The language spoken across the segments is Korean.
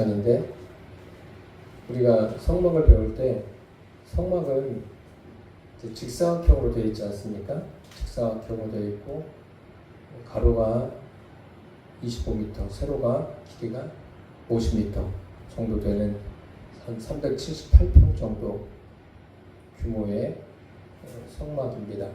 시간인데 우리가 성막을 배울 때 성막은 직사각형으로 되어 있지 않습니까? 직사각형으로 되어 있고 가로가 25m, 세로가 길이가 50m 정도 되는 한 378평 정도 규모의 성막입니다.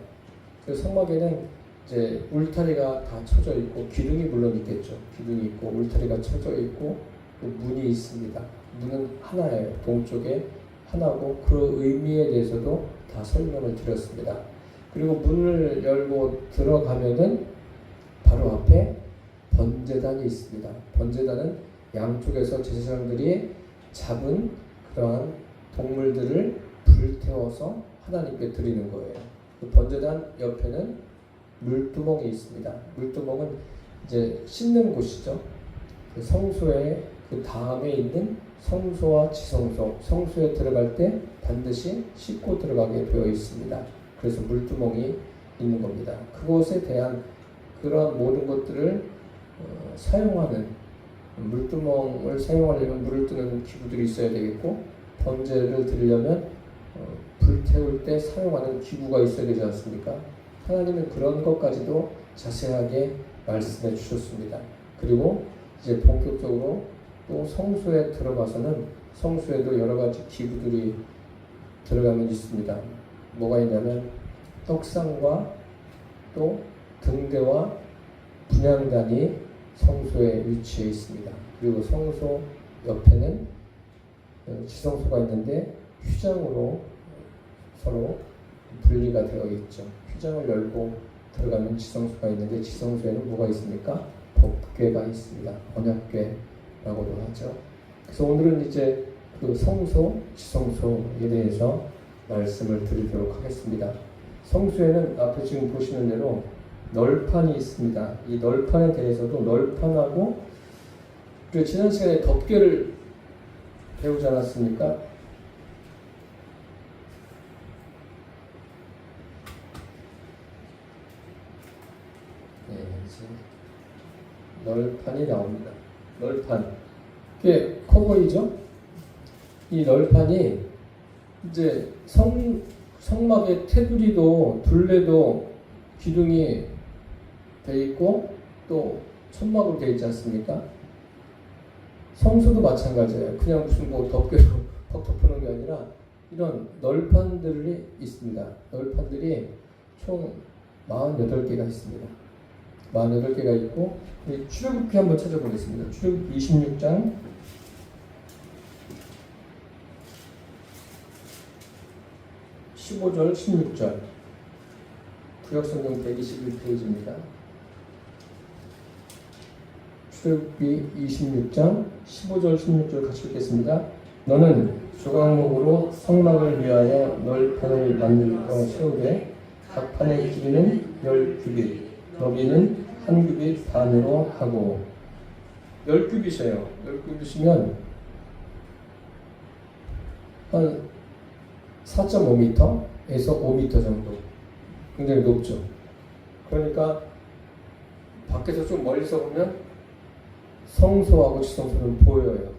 그 성막에는 이제 울타리가 다 쳐져 있고 기둥이 물론 있겠죠. 기둥이 있고 울타리가 쳐져 있고 문이 있습니다. 문은 하나예요. 동쪽에 하나고 그 의미에 대해서도 다 설명을 드렸습니다. 그리고 문을 열고 들어가면은 바로 앞에 번제단이 있습니다. 번제단은 양쪽에서 제사장들이 잡은 그러한 동물들을 불태워서 하나님께 드리는 거예요. 그 번제단 옆에는 물두멍이 있습니다. 물두멍은 이제 씻는 곳이죠. 그 성소의 그 다음에 있는 성소와 지성소, 성소에 들어갈 때 반드시 씻고 들어가게 되어 있습니다. 그래서 물두멍이 있는 겁니다. 그것에 대한 그런 모든 것들을 사용하는, 물두멍을 사용하려면 물을 뜨는 기구들이 있어야 되겠고, 번제를 드리려면 불태울 때 사용하는 기구가 있어야 되지 않습니까? 하나님은 그런 것까지도 자세하게 말씀해 주셨습니다. 그리고 이제 본격적으로 또 성소에 들어가서는 성소에도 여러 가지 기구들이 들어가면 있습니다. 뭐가 있냐면 떡상과 또 등대와 분향단이 성소에 위치해 있습니다. 그리고 성소 옆에는 지성소가 있는데 휘장으로 서로 분리가 되어 있죠. 휘장을 열고 들어가면 지성소가 있는데 지성소에는 뭐가 있습니까? 법궤가 있습니다. 언약궤라고도 하죠. 그래서 오늘은 이제 그 성소, 지성소에 대해서 말씀을 드리도록 하겠습니다. 성소에는 앞에 지금 보시는 대로 널판이 있습니다. 이 널판에 대해서도 널판하고 그리고 지난 시간에 덮개를 배우지 않았습니까? 네, 널판이 나옵니다. 널판. 이게 커 보이죠? 이 널판이 이제 성막의 테두리도 둘레도 기둥이 돼 있고 또 천막으로 돼 있지 않습니까? 성소도 마찬가지예요. 그냥 무슨 뭐 덮개로 퍽 덮어놓은 게 아니라 이런 널판들이 있습니다. 널판들이 총 48개가 있습니다. 48개가 있고 출애굽기 한번 찾아보겠습니다. 출애굽기 26장 15절 16절 구약성경 121페이지입니다. 출애굽기 26장 15절 16절 같이 읽겠습니다. 너는 조각목으로 성막을 위하여 널판을 만들어 세우되 각 판의 길이는 10규빗 너비는 1규빗 반으로 하고 10규빗이에요. 10규빗이면 한 4.5m에서 5m 정도 굉장히 높죠. 그러니까 밖에서 좀 멀리서 보면 성소하고 지성소는 보여요.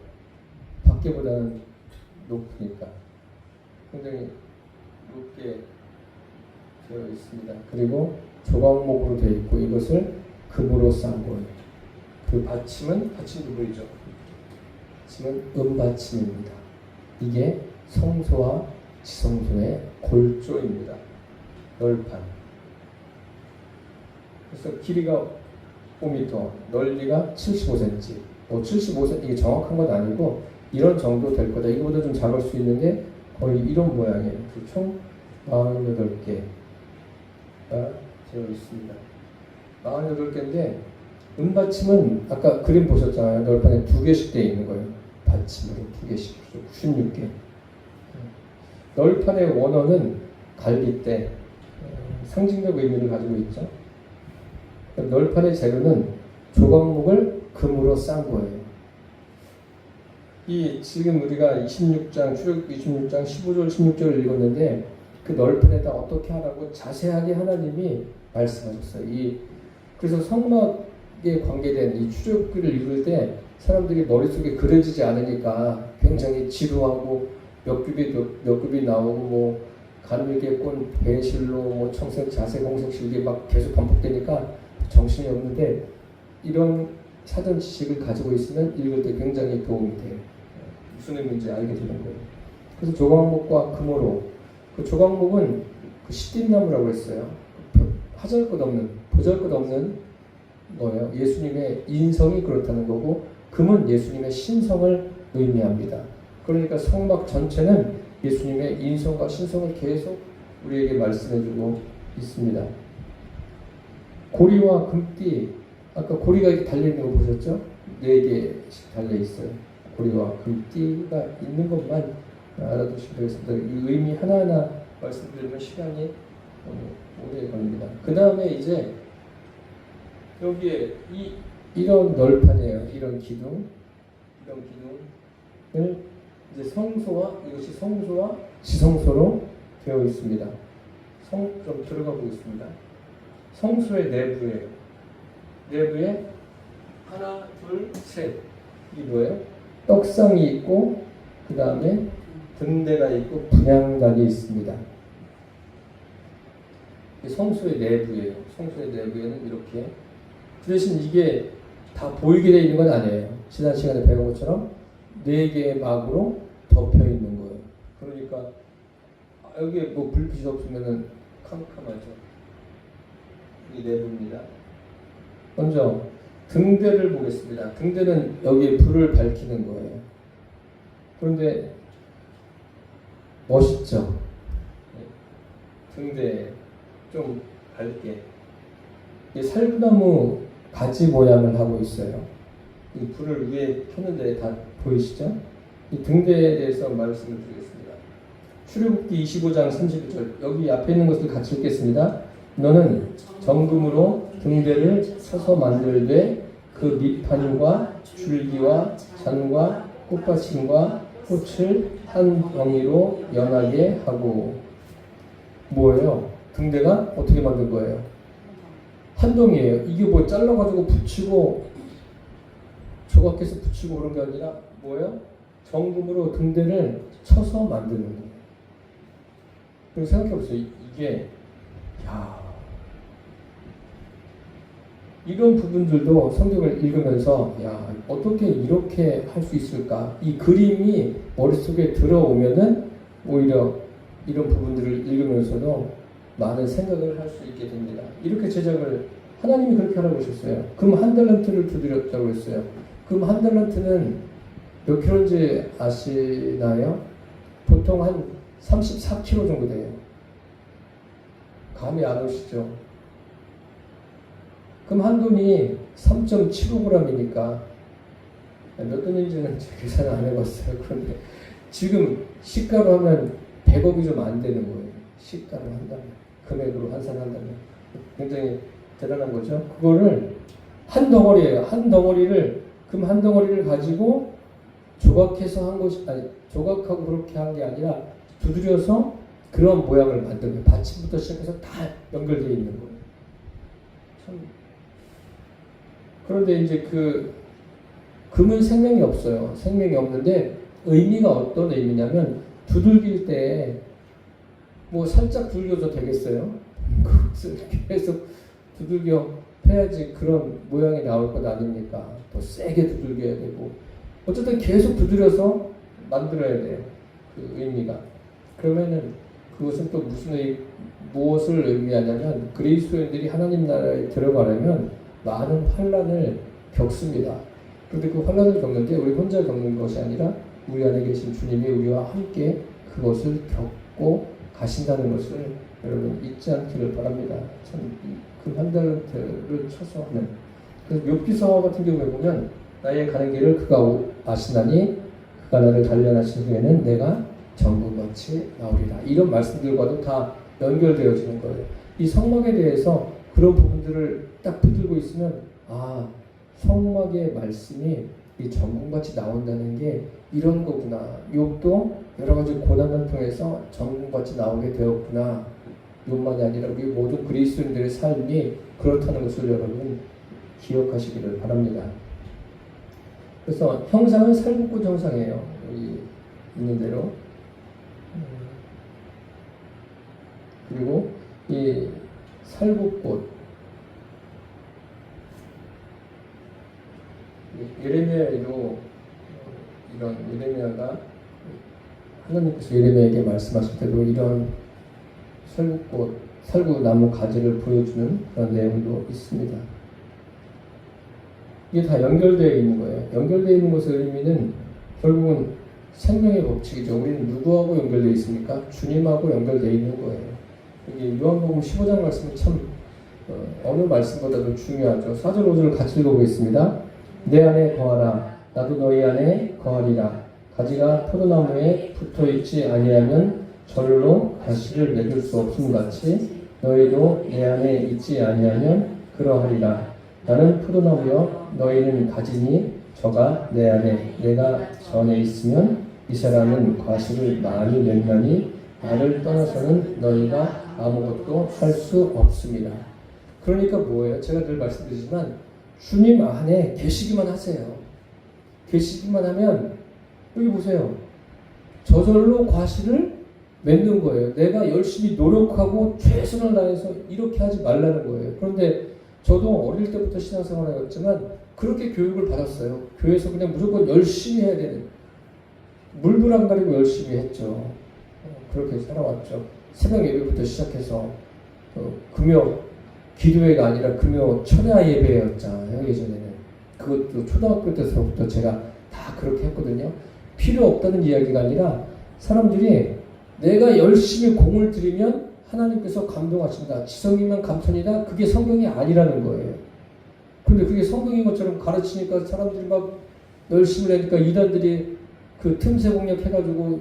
밖에보다는 높으니까 굉장히 높게 되어 있습니다. 그리고 조각목으로 되어 있고 이것을 금으로 싼 거예요. 그 받침도 보이죠? 받침은 은받침입니다. 이게 성소와 지성소의 골조입니다. 널판. 그래서 길이가 5m, 넓이가 75cm. 75cm 이게 정확한 건 아니고 이런 정도 될 거다. 이거보다 좀 작을 수 있는데 거의 이런 모양이에요. 총 48개가 되어 있습니다. 48개인데 은받침은 아까 그림 보셨잖아요. 널판에 2개씩 되어 있는 거예요. 받침으로 2개씩 96개. 널판의 원어는 갈빗대, 상징적 의미를 가지고 있죠. 널판의 재료는 조각목을 금으로 싼 거예요. 이 지금 우리가 26장 출애굽기 26장 15절 16절을 읽었는데 그 널판에다 어떻게 하라고 자세하게 하나님이 말씀하셨어요. 그래서 성막에 관계된 이 출애굽기를 읽을 때 사람들이 머릿속에 그려지지 않으니까 굉장히 지루하고 몇 급이 나오고 뭐 간헐계권 배실로 뭐 청색 자색 홍색실 이게 막 계속 반복되니까 정신이 없는데 이런 사전 지식을 가지고 있으면 읽을 때 굉장히 도움이 돼요. 무슨 의미인지 알게 되는 거예요. 그래서 조각목과 금오로 그 조각목은 그 시띠나무라고 했어요. 하잘것없는 보잘것없는 거예요. 예수님의 인성이 그렇다는 거고 금은 예수님의 신성을 의미합니다. 그러니까 성막 전체는 예수님의 인성과 신성을 계속 우리에게 말씀해주고 있습니다. 고리와 금띠, 아까 고리가 이렇게 달려있는 거 보셨죠? 4개씩 달려있어요. 고리와 금띠가 있는 것만 알아두시면 되겠습니다. 이 의미 하나하나 말씀드리면 시간이 오래 걸립니다. 그 다음에 이제 여기에 이런 널판이에요. 이런 기둥을 이제 성소와 이것이 성소와 지성소로 되어 있습니다. 좀 들어가 보겠습니다. 성소의 내부에 하나, 둘, 셋 이 뭐예요? 떡상이 있고 그 다음에 등대가 있고 분향단이 있습니다. 성소의 내부예요. 성소의 내부에는 이렇게 그 대신 이게 다 보이게 되어 있는 건 아니에요. 지난 시간에 배운 것처럼 4개의 막으로 덮여 있는 거예요. 그러니까 여기에 뭐 불빛이 없으면은 캄캄하죠. 이 내부입니다. 먼저 등대를 보겠습니다. 등대는 여기에 불을 밝히는 거예요. 그런데 멋있죠? 등대 좀 밝게 이 살구나무 가지 모양을 하고 있어요. 이 불을 위에 켰는데 다 보이시죠? 이 등대에 대해서 말씀을 드리겠습니다. 출애굽기 25장 31절 여기 앞에 있는 것을 같이 읽겠습니다. 너는 정금으로 등대를 쳐서 만들되 그 밑판과 줄기와 잔과 꽃받침과 꽃을 한 덩이로 연하게 하고 뭐예요? 등대가 어떻게 만든 거예요? 한 덩이에요. 이게 뭐 잘라가지고 붙이고 조각해서 붙이고 그런 게 아니라 뭐예요? 정금으로 등대를 쳐서 만드는 거예요. 그리고 생각해보세요. 이게 이런 부분들도 성경을 읽으면서 어떻게 이렇게 할 수 있을까? 이 그림이 머릿속에 들어오면은 오히려 이런 부분들을 읽으면서도 많은 생각을 할 수 있게 됩니다. 이렇게 제작을 하나님이 그렇게 하라고 하셨어요. 금 1달란트를 두드렸다고 했어요. 금 1달란트는 몇 킬로인지 아시나요? 보통 한 34kg 정도 돼요. 감이 안 오시죠? 그럼 한 돈이 3.75g이니까 몇 돈인지는 계산을 안 해봤어요. 그런데 지금 시가로 하면 100억이 좀 안 되는 거예요. 시가로 한다면, 금액으로 환산한다면 굉장히 대단한 거죠. 그거를 한 덩어리예요. 한 덩어리를 금 한 덩어리를 가지고 조각해서 한 것이 아니 조각하고 그렇게 한 게 아니라 두드려서 그런 모양을 만든 거예요. 받침부터 시작해서 다 연결되어 있는 거예요. 참. 그런데 이제 그 금은 생명이 없어요. 생명이 없는데 의미가 어떤 의미냐면 두들길 때 뭐 살짝 두들겨도 되겠어요? 그것을 계속 두들겨 해야지 그런 모양이 나올 것 아닙니까? 더 세게 두들겨야 되고 어쨌든 계속 두드려서 만들어야 돼요. 그 의미가. 그러면은 그것은 또 무엇을 의미하냐면 그리스도인들이 하나님 나라에 들어가려면 많은 환난을 겪습니다. 그런데 그 환난을 겪는데 우리 혼자 겪는 것이 아니라 우리 안에 계신 주님이 우리와 함께 그것을 겪고 가신다는 것을 여러분 잊지 않기를 바랍니다. 참 그 한 달을 쳐서 하는. 그래서 욥기서 같은 경우에 보면 나의 가는 길을 그가 아시나니 그가 나를 단련하신 후에는 내가 정금같이 나오리라. 이런 말씀들과도 다 연결되어지는 거예요. 이 성막에 대해서 그런 부분들을 딱 붙들고 있으면 성막의 말씀이 이 정금같이 나온다는 게 이런 거구나. 욥도 여러 가지 고난을 통해서 정금같이 나오게 되었구나. 욥만이 아니라 우리 모든 그리스도인들의 삶이 그렇다는 것을 여러분 기억하시기를 바랍니다. 그래서 형상은 살구꽃 형상이에요. 여기 있는 대로. 그리고 이 살구꽃, 예레미야에도 이런 예레미야가 하나님께서 예레미야에게 말씀하실 때도 이런 살구꽃, 살구나무 가지를 보여주는 그런 내용도 있습니다. 이게 다 연결되어 있는 거예요. 연결되어 있는 것의 의미는 결국은 생명의 법칙이죠. 우리는 누구하고 연결되어 있습니까? 주님하고 연결되어 있는 거예요. 여기 요한복음 15장 말씀은 참 어느 말씀보다도 중요하죠. 4절 5절을 같이 읽어보겠습니다. 내 안에 거하라. 나도 너희 안에 거하리라. 가지가 포도나무에 붙어있지 아니하면 절로 가시를 맺을 수 없음 같이 너희도 내 안에 있지 아니하면 그러하리라. 나는 포도나무여 너희는 가지니 저가 내 안에 내가 전에 있으면 이 사람은 과실을 많이 맺나니 나를 떠나서는 너희가 아무것도 할 수 없습니다. 그러니까 뭐예요? 제가 늘 말씀드리지만 주님 안에 계시기만 하세요. 계시기만 하면 여기 보세요. 저절로 과실을 맺는 거예요. 내가 열심히 노력하고 최선을 다해서 이렇게 하지 말라는 거예요. 그런데 저도 어릴 때부터 신앙생활을 했지만 그렇게 교육을 받았어요. 교회에서 그냥 무조건 열심히 해야 되는, 물불 안 가리고 열심히 했죠. 그렇게 살아왔죠. 새벽 예배부터 시작해서 금요 기도회가 아니라 금요 철야 예배였잖아요. 예전에는 그것도 초등학교 때서부터 제가 다 그렇게 했거든요. 필요 없다는 이야기가 아니라 사람들이 내가 열심히 공을 들이면 하나님께서 감동하신다. 지성이면 감천이다. 그게 성경이 아니라는 거예요. 근데 그게 성경인 것처럼 가르치니까 사람들이 막 열심히 하니까 이단들이 그 틈새 공략해가지고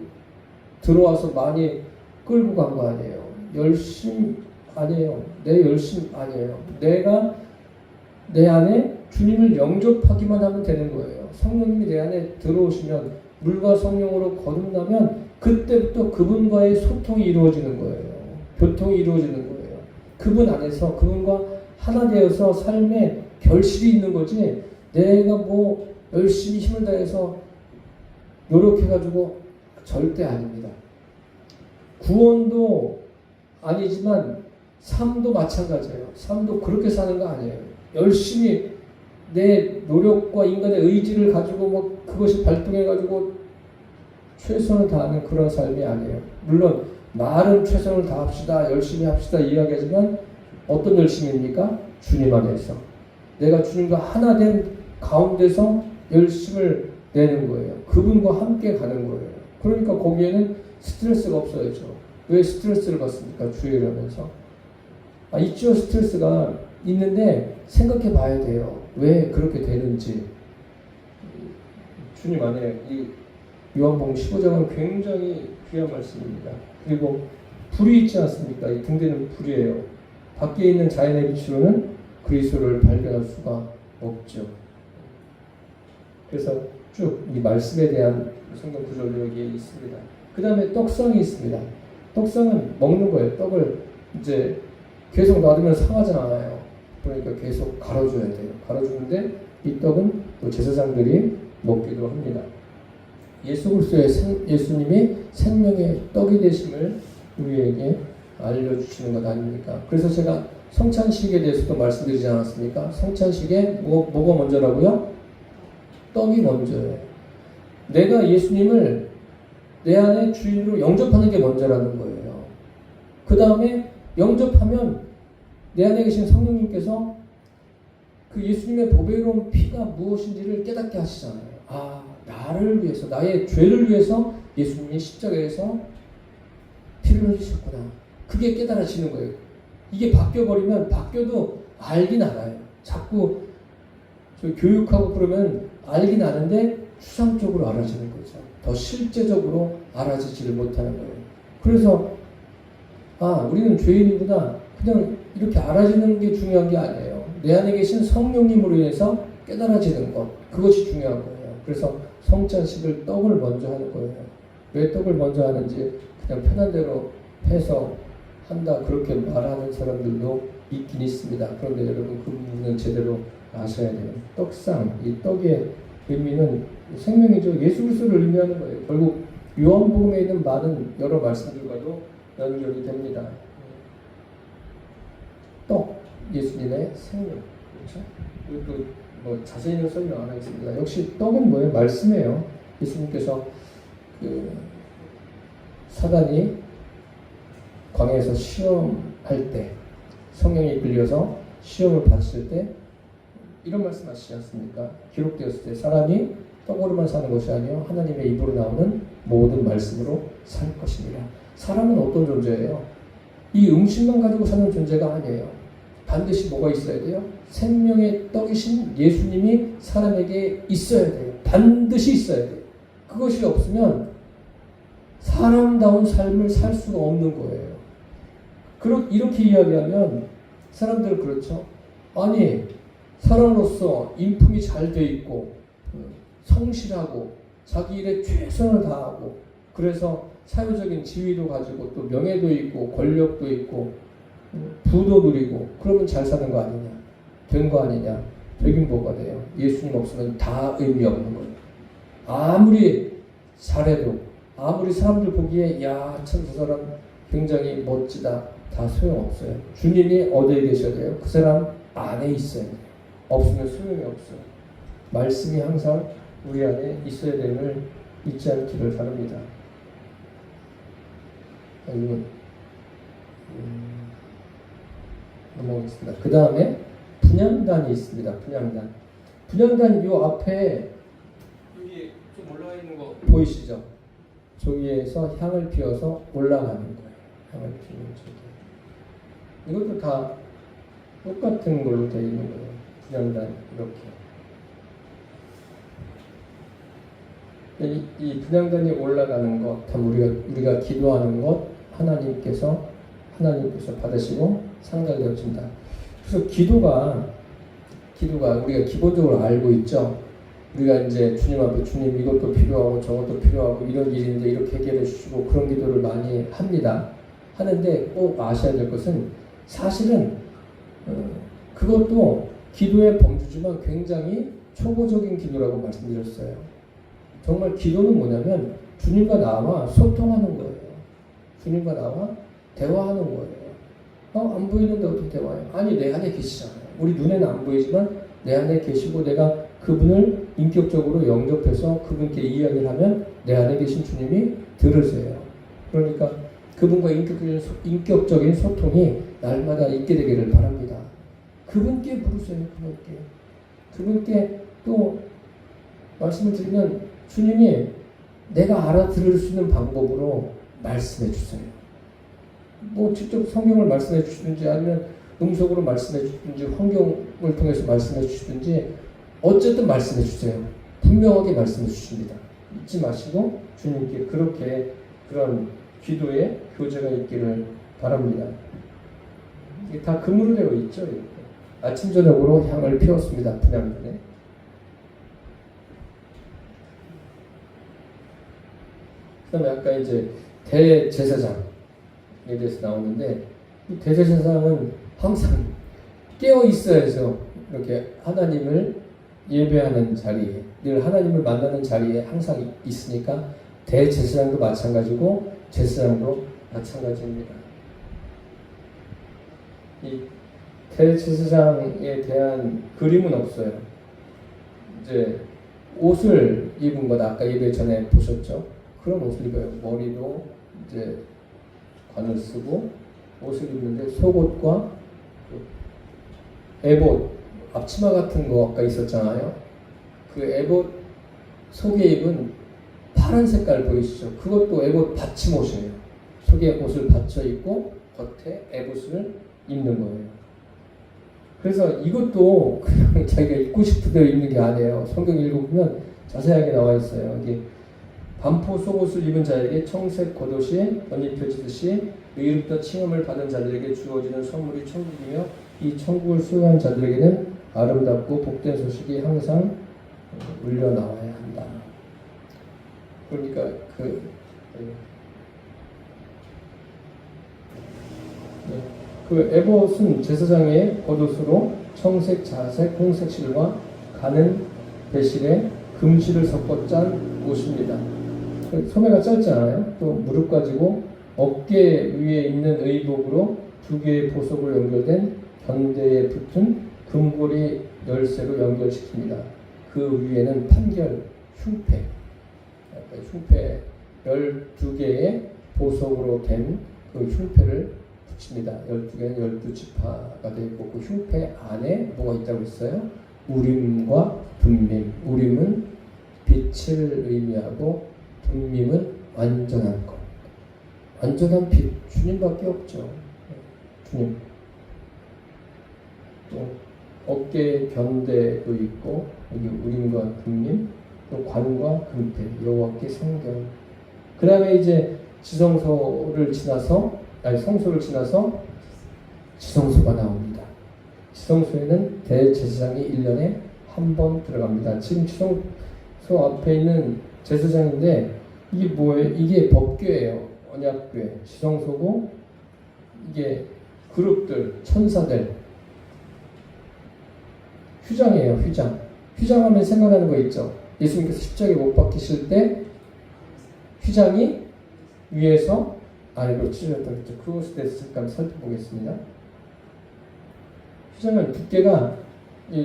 들어와서 많이 끌고 간 거 아니에요. 열심 아니에요. 내 열심 아니에요. 내가 내 안에 주님을 영접하기만 하면 되는 거예요. 성령님이 내 안에 들어오시면 물과 성령으로 거듭나면 그때부터 그분과의 소통이 이루어지는 거예요. 교통이 이루어지는 거예요. 그분 안에서 그분과 하나 되어서 삶에 결실이 있는 거지 내가 뭐 열심히 힘을 다해서 노력해가지고 절대 아닙니다. 구원도 아니지만 삶도 마찬가지예요. 삶도 그렇게 사는 거 아니에요. 열심히 내 노력과 인간의 의지를 가지고 뭐 그것이 발동해가지고 최선을 다하는 그런 삶이 아니에요. 물론 말은 최선을 다합시다, 열심히 합시다 이야기하지만 어떤 열심입니까? 주님 안에서 내가 주님과 하나 된 가운데서 열심을 내는 거예요. 그분과 함께 가는 거예요. 그러니까 거기에는 스트레스가 없어야죠. 왜 스트레스를 받습니까? 주의를 하면서. 있죠. 스트레스가 있는데 생각해 봐야 돼요. 왜 그렇게 되는지. 주님 안에 이 요한복음 15장은 굉장히 귀한 말씀입니다. 그리고 불이 있지 않습니까? 이 등대는 불이에요. 밖에 있는 자연의 빛으로는 그리스도를 발견할 수가 없죠. 그래서 쭉 이 말씀에 대한 성경 구절도 여기에 있습니다. 그 다음에 떡상이 있습니다. 떡상은 먹는 거예요. 떡을 이제 계속 놔두면 상하지 않아요. 그러니까 계속 갈아줘야 돼요. 갈아주는데 이 떡은 또 제사장들이 먹기도 합니다. 예수 그리스도의 예수님이 생명의 떡이 되심을 우리에게 알려주시는 것 아닙니까? 그래서 제가 성찬식에 대해서도 말씀드리지 않았습니까? 성찬식에 뭐가 먼저라고요? 떡이 먼저예요. 내가 예수님을 내 안에 주인으로 영접하는 게 먼저라는 거예요. 그 다음에 영접하면 내 안에 계신 성령님께서 그 예수님의 보배로운 피가 무엇인지를 깨닫게 하시잖아요. 아, 나를 위해서, 나의 죄를 위해서 예수님이 십자가에서 피를 흘리셨구나. 그게 깨달아지는 거예요. 이게 바뀌어버리면 바뀌어도 알긴 알아요. 자꾸 교육하고 그러면 알긴 아는데 추상적으로 알아지는 거죠. 더 실제적으로 알아지지를 못하는 거예요. 그래서 우리는 죄인이구나. 그냥 이렇게 알아지는 게 중요한 게 아니에요. 내 안에 계신 성령님으로 인해서 깨달아지는 것. 그것이 중요한 거예요. 그래서 성찬식을 떡을 먼저 하는 거예요. 왜 떡을 먼저 하는지 그냥 편한 대로 해서 한다 그렇게 말하는 사람들도 있긴 있습니다. 그런데 여러분 그 부분은 제대로 아셔야 돼요. 떡상, 이 떡의 의미는 생명이죠. 예수 그리스도를 의미하는 거예요. 결국 요한복음에 있는 많은 여러 말씀들과도 연결이 됩니다. 떡, 예수님의 생명. 그렇죠? 그리고 뭐 자세히는 설명 안 하겠습니다. 역시 떡은 뭐예요? 말씀이에요. 예수님께서 사단이 광야에서 시험할 때, 성령에 이끌려서 시험을 받을 때 이런 말씀 하시지 않습니까? 기록되었을 때 사람이 떡으로만 사는 것이 아니요 하나님의 입으로 나오는 모든 말씀으로 살 것입니다. 사람은 어떤 존재예요? 이 음식만 가지고 사는 존재가 아니에요. 반드시 뭐가 있어야 돼요? 생명의 떡이신 예수님이 사람에게 있어야 돼요. 반드시 있어야 돼요. 그것이 없으면 사람다운 삶을 살 수가 없는 거예요. 이렇게 이야기하면 사람들은 그렇죠. 아니 사람으로서 인품이 잘 돼 있고 성실하고 자기 일에 최선을 다하고 그래서 사회적인 지위도 가지고 또 명예도 있고 권력도 있고 부도 누리고 그러면 잘 사는 거 아니냐? 된 거 아니냐? 되긴 뭐가 돼요? 예수님 없으면 다 의미 없는 거예요. 아무리 잘해도 아무리 사람들 보기에 야, 참 저 사람 굉장히 멋지다. 다 소용없어요. 주님이 어디에 계셔야 돼요? 그 사람 안에 있어야 돼요. 없으면 소용이 없어요. 말씀이 항상 우리 안에 있어야 됨을 잊지 않기를 바랍니다. 넘어가겠습니다. 그 다음에 분향단이 있습니다. 분향단 요 앞에 여기 좀 올라와 있는 거 보이시죠? 저기에서 향을 피워서 올라가는 거예요. 향을 피우는 저기. 이것도 다 똑같은 걸로 되어 있는 거예요. 분향단 이렇게. 이 분향단이 올라가는 것, 다 우리가 기도하는 것, 하나님께서 받으시고 상달되어진다. 그래서 기도가 우리가 기본적으로 알고 있죠. 우리가 이제 주님 앞에 주님 이것도 필요하고 저것도 필요하고 이런 일인데 이렇게 해결해 주시고 그런 기도를 많이 합니다. 하는데 꼭 아셔야 될 것은 사실은 그것도 기도의 범주지만 굉장히 초보적인 기도라고 말씀드렸어요. 정말 기도는 뭐냐면 주님과 나와 소통하는 거예요. 주님과 나와 대화하는 거예요. 안 보이는데 어떻게 대화해요? 아니 내 안에 계시잖아요. 우리 눈에는 안 보이지만 내 안에 계시고 내가 그분을 인격적으로 영접해서 그분께 이야기를 하면 내 안에 계신 주님이 들으세요. 그러니까 그분과 인격적인 소통이 날마다 있게 되기를 바랍니다. 그분께 부르세요. 그분께 또 말씀을 드리면 주님이 내가 알아들을 수 있는 방법으로 말씀해 주세요. 뭐 직접 성경을 말씀해 주시든지 아니면 음성으로 말씀해 주시든지 환경을 통해서 말씀해 주시든지 어쨌든 말씀해 주세요. 분명하게 말씀해 주십니다. 잊지 마시고 주님께 그렇게 그런 기도의 교제가 있기를 바랍니다. 이게 다 금으로 되어 있죠. 이렇게. 아침 저녁으로 향을 피웠습니다. 분향단에. 그다음에 아까 이제 대제사장에 대해서 나오는데 이 대제사장은 항상 깨어 있어야죠. 이렇게 하나님을 예배하는 자리에 늘 하나님을 만나는 자리에 항상 있으니까 대제사장도 마찬가지고 제사장도 마찬가지입니다. 이 대제사장에 대한 그림은 없어요. 이제 옷을 입은 것 아까 예배 전에 보셨죠? 그런 옷을 입어요. 머리도 이제 관을 쓰고 옷을 입는데 속옷과 에봇 앞치마 같은 거 아까 있었잖아요. 그 에봇 속에 입은 파란 색깔 보이시죠? 그것도 에봇 받침옷이에요. 속에 옷을 받쳐 입고 겉에 에봇을 입는 거예요. 그래서 이것도 그냥 자기가 입고 싶은 대로 입는 게 아니에요. 성경 읽어보면 자세하게 나와 있어요. 이게 반포 속옷을 입은 자에게 청색 겉옷이 덧입혀지듯이 의롭다 칭함을 받은 자들에게 주어지는 선물이 천국이며 이 천국을 소유한 자들에게는 아름답고 복된 소식이 항상 울려 나와야 한다. 그러니까 그 에봇은 제사장의 겉옷으로 청색, 자색, 홍색 실과 가는 배실의 금실을 섞어 짠 옷입니다. 소매가 짧잖아요. 또 무릎 가지고 어깨 위에 있는 의복으로 두 개의 보석으로 연결된 견대에 붙은 금고리 열쇠로 연결시킵니다. 그 위에는 판결, 흉패, 흉패 12개의 보석으로 된 그 흉패를 붙입니다. 12개는 12지파가 되어 있고 그 흉패 안에 뭐가 있다고 했어요? 우림과 둠밈. 우림은 빛을 의미하고 둠밈은 완전한 것. 완전한 빛, 주님밖에 없죠. 주님. 또 어깨에 견대도 있고 여기 우림과 둠밈, 또 관과 금패, 여호와께 성경. 그 다음에 이제 지성소를 지나서 성소를 지나서 지성소가 나옵니다. 지성소에는 대제사장이 1년에 한 번 들어갑니다. 지금 지성소 앞에 있는 제사장인데 이게 뭐예요? 이게 법궤예요. 언약궤. 지성소고 이게 그룹들, 천사들. 휘장이에요. 휘장. 휘장하면 생각나는 거 있죠? 예수님께서 십자가에 못 박히실 때 휘장이 위에서 아래로 찢어졌다고 했죠. 그것에 대해서 잠깐 살펴보겠습니다. 휘장은 두께가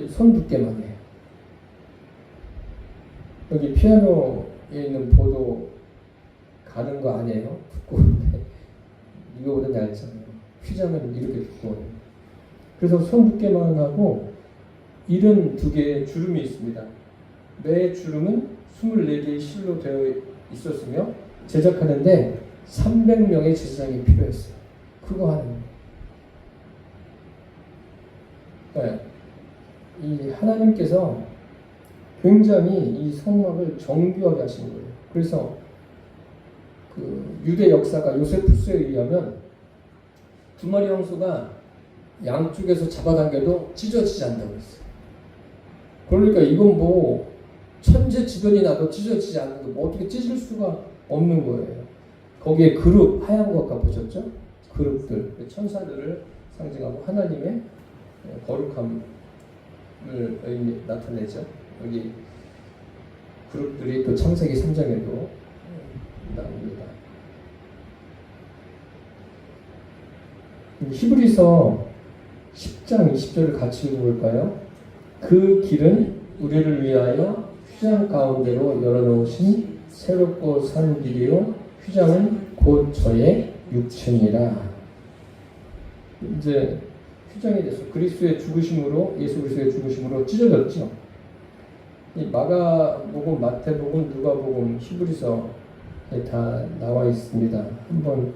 손 두께만 해요. 여기 피아노에 있는 보도 가는 거 아니에요? 두꺼운데 이거보다 얇잖아요. 휘장은 이렇게 두꺼워요. 그래서 손 두께만 하고 72개의 주름이 있습니다. 매 주름은 24개의 실로 되어 있었으며 제작하는데 300명의 제사장이 필요했어요. 그거 하는. 네. 이 하나님께서 굉장히 이 성막을 정교하게 하신 거예요. 그래서 그 유대 역사가 요세푸스에 의하면 두 마리 황소가 양쪽에서 잡아당겨도 찢어지지 않는다고 했어요. 그러니까 이건 뭐 천재지변이 나도 찢어지지 않는데 뭐 어떻게 찢을 수가 없는 거예요. 거기에 그룹, 하얀 거 아까 보셨죠? 그룹들, 천사들을 상징하고 하나님의 거룩함을 나타내죠. 여기 그룹들이 또 창세기 3장에도 나옵니다. 히브리서 10장 20절을 같이 읽어볼까요? 그 길은 우리를 위하여 휘장 가운데로 열어놓으신 새롭고 산 길이요 휘장은 곧 저의 육체니라. 이제 휘장이 돼서 그리스도의 죽으심으로 예수 그리스도의 죽으심으로 찢어졌죠. 이 마가복음, 마태복음, 누가복음, 히브리서에 다 나와 있습니다. 한번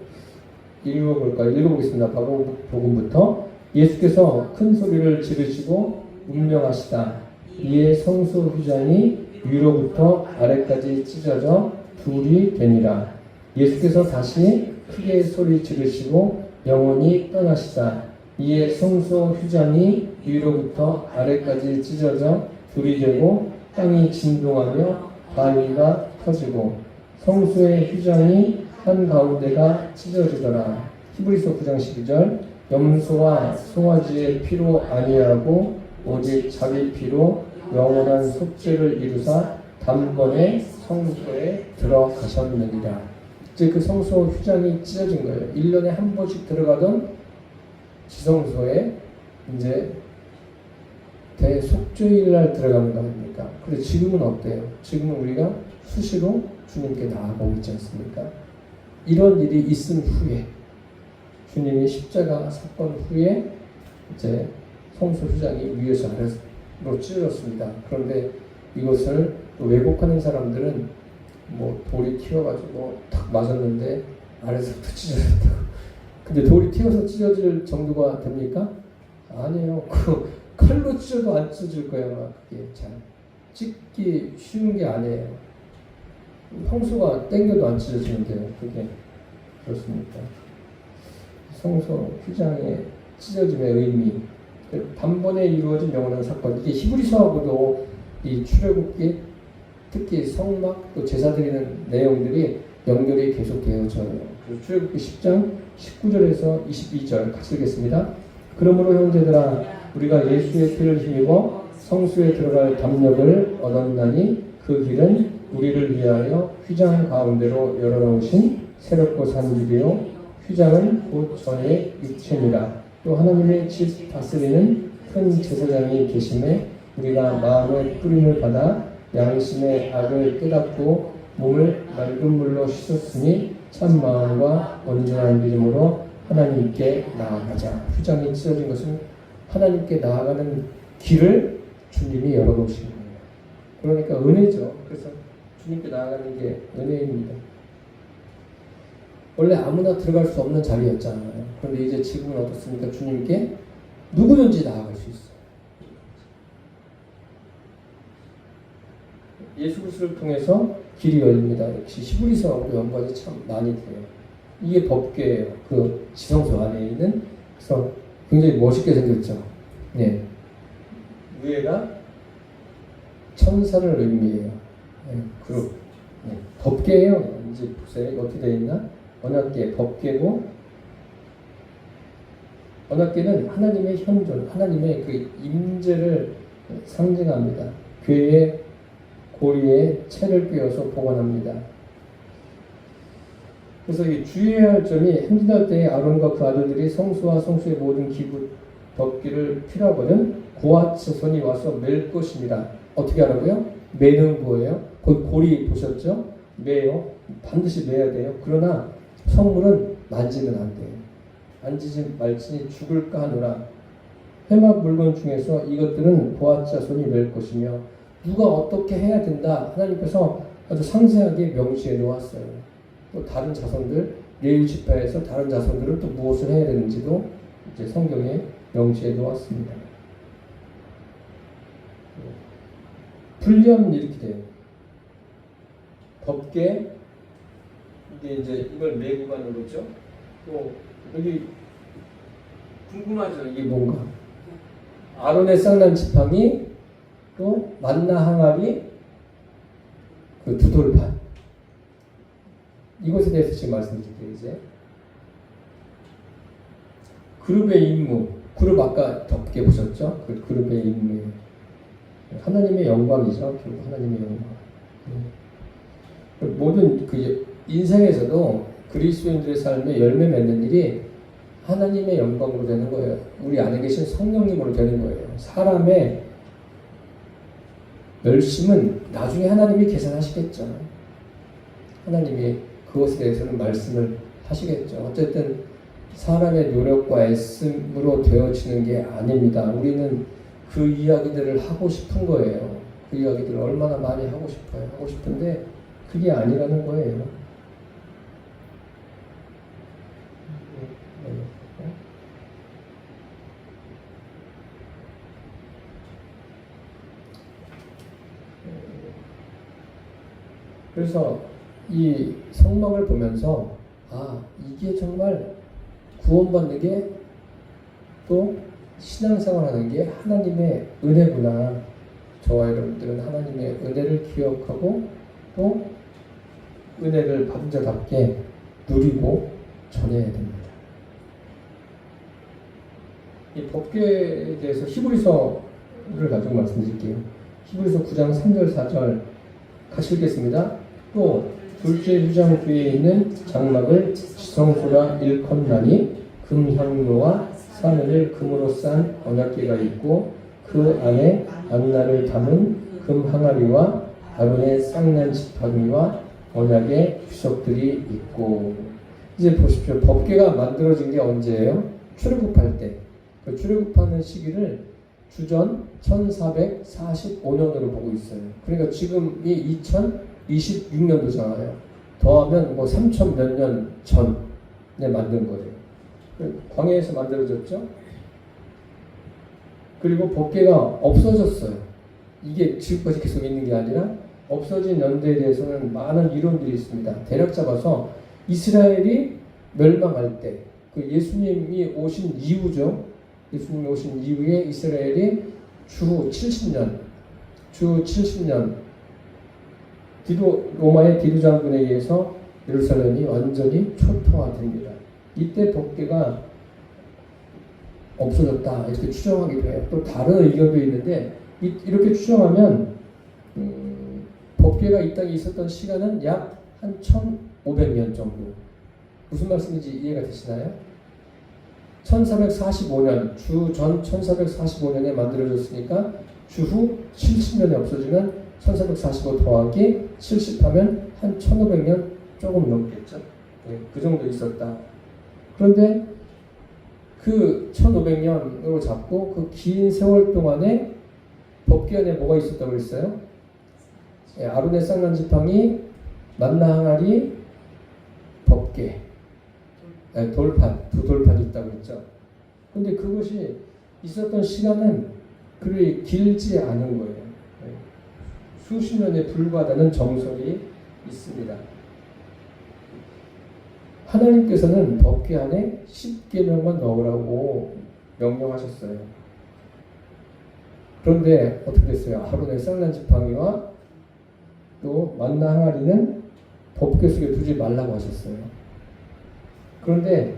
읽어보겠습니다. 마가복음부터 예수께서 큰 소리를 지르시고 운명하시다. 이에 성소 휘장이 위로부터 아래까지 찢어져 둘이 되니라. 예수께서 다시 크게 소리 지르시고 영원히 떠나시다. 이에 성소 휘장이 위로부터 아래까지 찢어져 둘이 되고 땅이 진동하며 바위가 터지고 성소의 휘장이 한가운데가 찢어지더라. 히브리서 9장 12절 염소와 송아지의 피로 아니하고 오직 자기 피로 영원한 속죄를 이루사 단번에 성소에 들어가셨느니라. 이제 그 성소 휘장이 찢어진 거예요. 1년에 한 번씩 들어가던 지성소에 이제 대속죄일 날 들어가는 거 아닙니까? 근데 지금은 어때요? 지금은 우리가 수시로 주님께 나아가고 있지 않습니까? 이런 일이 있은 후에 주님이 십자가 사건 후에 이제 성소 휘장이 위에서 아래로 찢어졌습니다. 그런데 이것을 왜곡하는 사람들은 뭐 돌이 튀어가지고 탁 맞았는데 아래서부터 찢어졌다고. 근데 돌이 튀어서 찢어질 정도가 됩니까? 아니에요. 그 칼로 찢어도 안 찢어질 거예요. 그게 잘 찢기 쉬운 게 아니에요. 황소가 땡겨도 안 찢어지는데요. 그게 그렇습니까? 성소 휘장의 찢어짐의 의미, 단번에 이루어진 영원한 사건. 이게 히브리서하고도 이 출애굽기, 특히 성막 또 제사 드리는 내용들이 연결이 계속 되어져요. 출애굽기 10장 19절에서 22절 같이 읽겠습니다. 그러므로 형제들아 우리가 예수의 피를 힘입어 성소에 들어갈 담력을 얻었나니 그 길은 우리를 위하여 휘장 가운데로 열어놓으신 새롭고 산 길이요 휘장은 곧 저의 육체니라. 또 하나님의 집 다스리는 큰 제사장이 계심에 우리가 마음의 뿌림을 받아 양심의 악을 깨닫고 몸을 맑은 물로 씻었으니 참 마음과 온전한 믿음으로 하나님께 나아가자. 휘장이 찢어진 것은 하나님께 나아가는 길을 주님이 열어놓으신 거예요. 그러니까 은혜죠. 그래서 주님께 나아가는 게 은혜입니다. 원래 아무나 들어갈 수 없는 자리였잖아요. 그런데 이제 지금은 어떻습니까? 주님께 누구든지 나아갈 수 있어요. 예수 그리스도를 통해서 길이 열립니다. 역시 히브리서하고 연관이 참 많이 돼요. 이게 법궤예요. 그 지성소 안에 있는. 그래서 굉장히 멋있게 생겼죠. 네. 위에가 천사를 의미해요. 네. 그룹. 네. 법궤예요. 이제 보세요. 어떻게 되어 있나? 언약궤, 법궤고, 언약궤는 하나님의 현존, 하나님의 그 임재를 상징합니다. 궤의 고리에 채를 꿰어서 보관합니다. 그래서 이 주의해야 할 점이 행진할 때에 아론과 그 아들들이 성소와 성소의 모든 기구 덮기를 필요하거든 고아츠 손이 와서 맬 것입니다. 어떻게 하라고요? 매는 거예요. 거기 고리 보셨죠? 매요. 반드시 매야 돼요. 그러나 성물은 만지면 안 돼요. 만지지 말지니 죽을까 하노라. 회막 물건 중에서 이것들은 고아츠 손이 맬 것이며 누가 어떻게 해야 된다. 하나님께서 아주 상세하게 명시해 놓았어요. 또 다른 자손들, 레위 지파에서 다른 자손들은 또 무엇을 해야 되는지도 이제 성경에 명시해 놓았습니다. 분리하면 이렇게 돼요. 법궤, 이게 이제 이걸 메고 가는 거죠. 또 여기 궁금하죠? 이게 뭔가? 아론의 쌍난 지팡이, 또 만나 항아리, 그 두 돌판. 이것에 대해서 지금 말씀드릴게요. 이제 그룹의 임무, 그룹 아까 덮게 보셨죠? 그 그룹의 임무, 하나님의 영광이죠. 결국 하나님의 영광. 모든 그 인생에서도 그리스도인들의 삶에 열매 맺는 일이 하나님의 영광으로 되는 거예요. 우리 안에 계신 성령님으로 되는 거예요. 사람의 열심은 나중에 하나님이 계산하시겠죠. 하나님이 그것에 대해서는 말씀을 하시겠죠. 어쨌든 사람의 노력과 애씀으로 되어지는 게 아닙니다. 우리는 그 이야기들을 하고 싶은 거예요. 그 이야기들을 얼마나 많이 하고 싶어요. 하고 싶은데 그게 아니라는 거예요. 그래서 이 성막을 보면서 아, 이게 정말 구원받는 게 또 신앙생활하는 게 하나님의 은혜구나. 저와 여러분들은 하나님의 은혜를 기억하고 또 은혜를 받은 자답게 누리고 전해야 됩니다. 이 법궤에 대해서 히브리서를 가지고 말씀드릴게요. 히브리서 9장 3절 4절 같이 읽겠습니다. 또 둘째 휘장 뒤에 있는 장막을 지성소라 일컫나니 금향로와 사면을 금으로 싼 언약궤가 있고 그 안에 안나를 담은 금 항아리와 아론의 쌍난 지팡이와 언약의 휘석들이 있고. 이제 보십시오. 법궤가 만들어진 게 언제예요? 출애굽할 때. 그 출애굽하는 시기를 주전 1445년으로 보고 있어요. 그러니까 지금이 2026년도잖아요. 더하면 뭐 3000 몇 년 전에 만든 거예요. 광야에서 만들어졌죠. 그리고 법궤가 없어졌어요. 이게 지금까지 계속 있는 게 아니라 없어진 연대에 대해서는 많은 이론들이 있습니다. 대략 잡아서 이스라엘이 멸망할 때, 그 예수님이 오신 이후죠. 예수님이 오신 이후에 이스라엘이 주 70년 로마의 디도 장군에 의해서 예루살렘이 완전히 초토화됩니다. 이때 법궤가 없어졌다 이렇게 추정하기도 해요. 또 다른 의견도 있는데 이렇게 추정하면 법궤가 이 땅에 있었던 시간은 약 한 1500년 정도. 무슨 말씀인지 이해가 되시나요? 1445년, 주전 1445년에 만들어졌으니까 주후 70년에 없어지면 1445 더하기 70하면 한 1500년 조금 넘겠죠. 네, 그 정도 있었다. 그런데 그 1500년으로 잡고 그 긴 세월 동안에 법궤 안에 뭐가 있었다고 그랬어요? 예, 아론의 쌍난 지팡이, 만나 항아리, 법궤, 예, 돌판, 두 돌판이 있다고 했죠. 그런데 그것이 있었던 시간은 그리 길지 않은 거예요. 예, 수십 년에 불과하다는 정설이 있습니다. 하나님께서는 법궤 안에 10계명만 넣으라고 명령하셨어요. 그런데 어떻게 됐어요? 아론의 쌍난 지팡이와 또 만나 항아리는 법궤 속에 두지 말라고 하셨어요. 그런데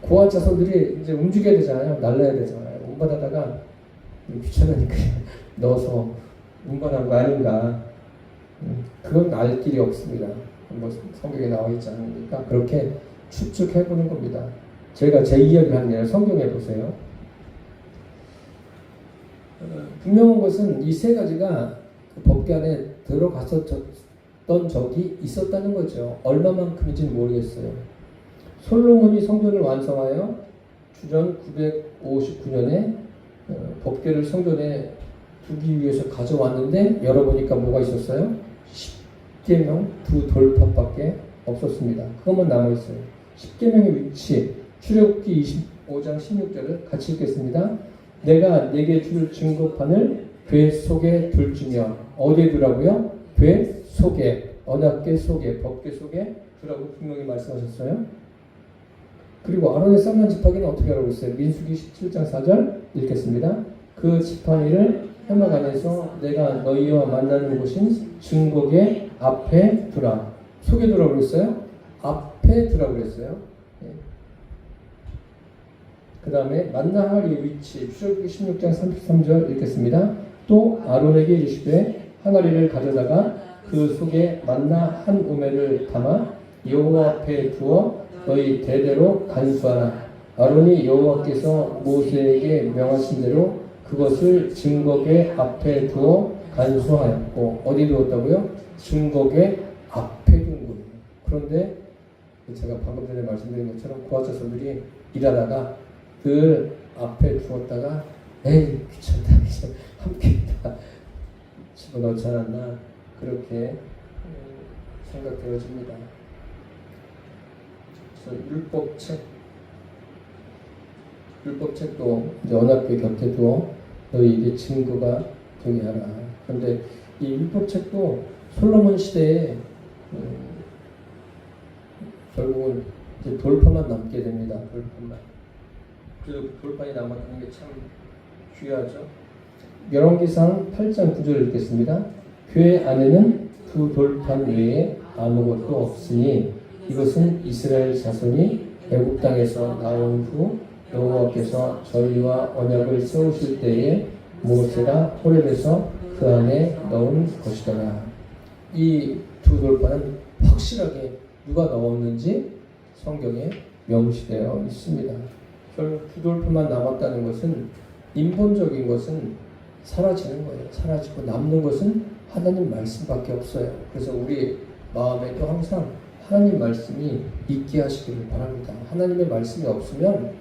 고아 자손들이 이제 움직여야 되잖아요. 날라야 되잖아요. 운반하다가 귀찮으니까 넣어서 운반한 거 아닌가. 그건 알 길이 없습니다. 뭐 성경에 나와 있지 않으니까 그렇게 추측해보는 겁니다. 제가 제 이야기를 하는 게 아니라 성경에 보세요. 분명한 것은 이 세 가지가 그 법궤 안에 들어갔었던 적이 있었다는 거죠. 얼마만큼인지는 모르겠어요. 솔로몬이 성전을 완성하여 주전 959년에 법궤를 성전에 두기 위해서 가져왔는데 열어보니까 뭐가 있었어요? 10계명 두 돌판밖에 없었습니다. 그것만 남아있어요. 10계명의 위치, 출애굽기 25장 16절을 같이 읽겠습니다. 내가 내게 줄 증거판을 궤 속에 둘지며 어디에 두라고요? 궤 속에, 언약궤 속에, 법궤 속에 두라고 분명히 말씀하셨어요. 그리고 아론의 쌍난 지팡이는 어떻게 하라고 했어요? 민수기 17장 4절 읽겠습니다. 그 지팡이를 회막 안에서 내가 너희와 만나는 곳인 증거궤 앞에 두라. 속에 두라고 그랬어요? 앞에 두라고 그랬어요. 네. 그 다음에 만나 항아리의 위치, 출애굽기 16장 33절 읽겠습니다. 또 아론에게 이르시되 항아리를 가져다가 그 속에 만나 한 우매를 담아 여호와 앞에 두어 너희 대대로 간수하라. 아론이 여호와께서 모세에게 명하신 대로 그것을 증거궤 앞에 두어 간수하였고, 어디 두었다고요? 증거궤 앞에 둔 거예요. 그런데 제가 방금 전에 말씀드린 것처럼 고아자손들이 일하다가 늘 앞에 두었다가 에이 귀찮다 함께 다 집어넣지 않았나 그렇게 생각되어집니다. 율법책도 이제 언약궤 곁에 두어 너희에게 증거가 되게 하라. 그런데 이 율법책도 솔로몬 시대에 결국은 이제 돌판만 남게 됩니다. 돌판만. 그래서 돌판이 남았다는 게 참 귀하죠. 열왕기상 8장 9절 읽겠습니다. 궤 안에는 두 돌판 외에 아무것도 없으니 이것은 이스라엘 자손이 애굽 땅에서 나온 후 여호와께서 저희와 언약을 세우실 때에 모세가 호렙에서 그 안에 넣은 것이더라. 이 두 돌판은 확실하게 누가 넣었는지 성경에 명시되어 있습니다. 결국 두 돌판만 남았다는 것은 인본적인 것은 사라지는 거예요. 사라지고 남는 것은 하나님 말씀밖에 없어요. 그래서 우리 마음에도 항상 하나님 말씀이 있게 하시기를 바랍니다. 하나님의 말씀이 없으면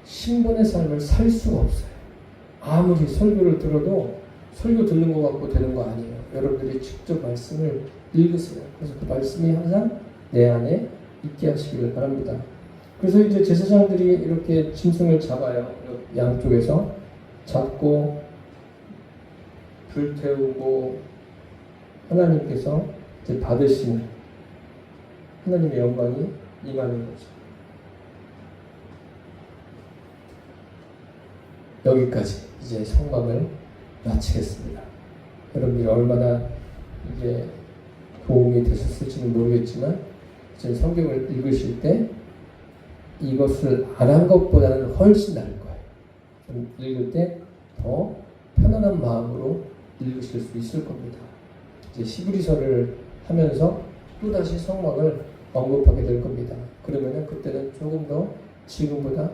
신분의 삶을 살 수가 없어요. 아무리 설교를 들어도 설교 듣는 것 같고 되는 거 아니에요. 여러분들이 직접 말씀을 읽으세요. 그래서 그 말씀이 항상 내 안에 있게 하시기를 바랍니다. 그래서 이제 제사장들이 이렇게 짐승을 잡아요. 양쪽에서 잡고 불태우고 하나님께서 이제 받으시는 하나님의 영광이 임하는 거죠. 여기까지 이제 성막을 마치겠습니다. 여러분들이 얼마나 이제 도움이 되셨을지는 모르겠지만 이제 성경을 읽으실 때 이것을 안 한 것보다는 훨씬 나을 거예요. 좀 읽을 때 더 편안한 마음으로 읽으실 수 있을 겁니다. 이제 히브리서를 하면서 또다시 성막을 언급하게 될 겁니다. 그러면은 그때는 조금 더 지금보다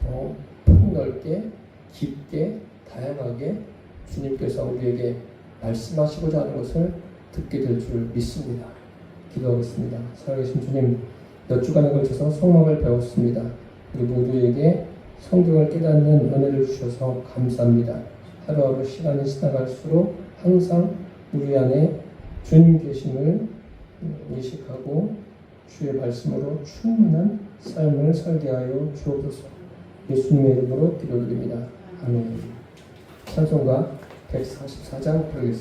더 폭넓게 깊게 다양하게 주님께서 우리에게 말씀하시고자 하는 것을 듣게 될 줄 믿습니다. 기도하겠습니다. 살아계신 주님, 몇 주간에 걸쳐서 성막을 배웠습니다. 우리 모두에게 성경을 깨닫는 은혜를 주셔서 감사합니다. 하루하루 시간이 지나갈수록 항상 우리 안에 주님 계심을 인식하고 주의 말씀으로 충만한 삶을 살게 하여 주옵소서. 예수님의 이름으로 기도드립니다. 아멘. 찬송가 144장 부르겠습니다.